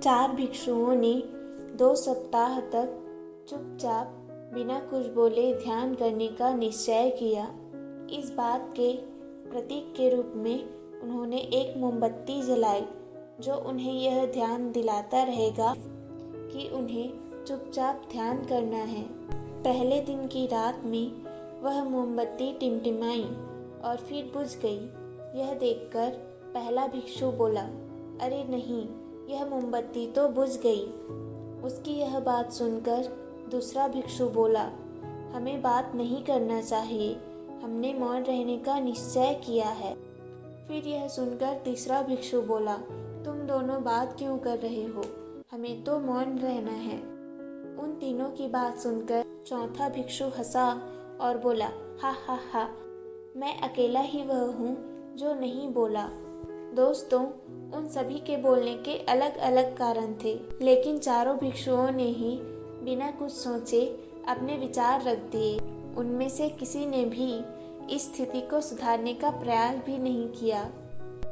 4 भिक्षुओं ने 2 सप्ताह तक चुपचाप बिना कुछ बोले ध्यान करने का निश्चय किया। इस बात के प्रतीक के रूप में उन्होंने एक मोमबत्ती जलाई, जो उन्हें यह ध्यान दिलाता रहेगा कि उन्हें चुपचाप ध्यान करना है। पहले दिन की रात में वह मोमबत्ती टिमटिमाई और फिर बुझ गई। यह देखकर पहला भिक्षु बोला, अरे नहीं, यह मोमबत्ती तो बुझ गई। उसकी यह बात सुनकर दूसरा भिक्षु बोला, हमें बात नहीं करना चाहिए, हमने मौन रहने का निश्चय किया है। फिर यह सुनकर तीसरा भिक्षु बोला, तुम दोनों बात क्यों कर रहे हो, हमें तो मौन रहना है। उन तीनों की बात सुनकर चौथा भिक्षु हंसा और बोला, हा हा हा, मैं अकेला ही वह हूँ जो नहीं बोला। दोस्तों, उन सभी के बोलने के अलग अलग कारण थे, लेकिन चारों भिक्षुओं ने ही बिना कुछ सोचे अपने विचार रख दिए। उनमें से किसी ने भी इस स्थिति को सुधारने का प्रयास भी नहीं किया।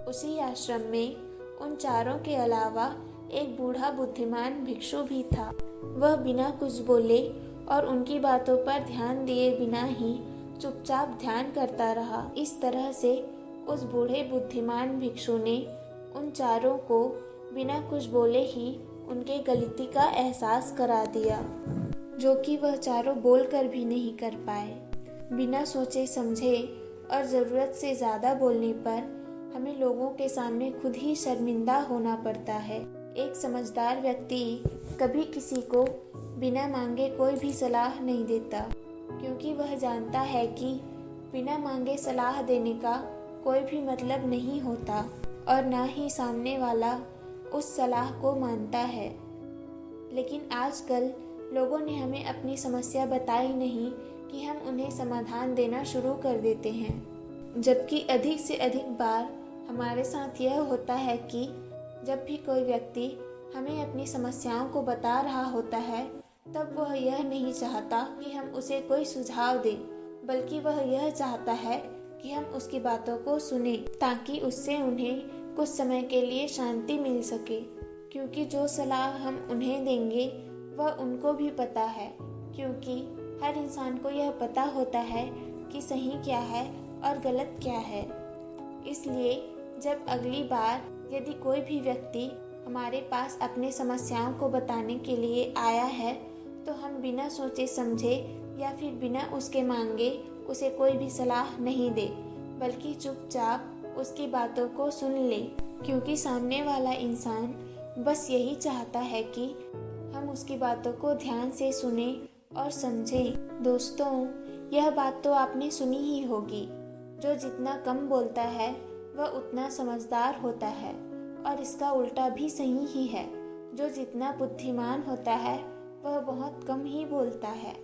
उसी आश्रम में उन चारों के अलावा एक बूढ़ा बुद्धिमान भिक्षु भी था। वह बिना कुछ बोले और उनकी बातों पर ध्यान दिए बिना ही चुपचाप ध्यान करता रहा। इस तरह से उस बूढ़े बुद्धिमान भिक्षु ने उन चारों को बिना कुछ बोले ही उनके गलती का एहसास करा दिया, जो कि वह चारों बोलकर भी नहीं कर पाए। बिना सोचे समझे और ज़रूरत से ज़्यादा बोलने पर हमें लोगों के सामने खुद ही शर्मिंदा होना पड़ता है। एक समझदार व्यक्ति कभी किसी को बिना मांगे कोई भी सलाह नहीं देता, क्योंकि वह जानता है कि बिना मांगे सलाह देने का कोई भी मतलब नहीं होता और ना ही सामने वाला उस सलाह को मानता है। लेकिन आजकल लोगों ने हमें अपनी समस्या बताई नहीं कि हम उन्हें समाधान देना शुरू कर देते हैं, जबकि अधिक से अधिक बार हमारे साथ यह होता है कि जब भी कोई व्यक्ति हमें अपनी समस्याओं को बता रहा होता है, तब वह यह नहीं चाहता कि हम उसे कोई सुझाव दें, बल्कि वह यह चाहता है कि हम उसकी बातों को सुनें, ताकि उससे उन्हें कुछ समय के लिए शांति मिल सके। क्योंकि जो सलाह हम उन्हें देंगे वह उनको भी पता है, क्योंकि हर इंसान को यह पता होता है कि सही क्या है और गलत क्या है। इसलिए जब अगली बार यदि कोई भी व्यक्ति हमारे पास अपनी समस्याओं को बताने के लिए आया है, तो हम बिना सोचे समझे या फिर बिना उसके मांगे उसे कोई भी सलाह नहीं दे, बल्कि चुपचाप उसकी बातों को सुन ले, क्योंकि सामने वाला इंसान बस यही चाहता है कि हम उसकी बातों को ध्यान से सुने और समझें। दोस्तों, यह बात तो आपने सुनी ही होगी, जो जितना कम बोलता है वह उतना समझदार होता है, और इसका उल्टा भी सही ही है, जो जितना बुद्धिमान होता है वह बहुत कम ही बोलता है।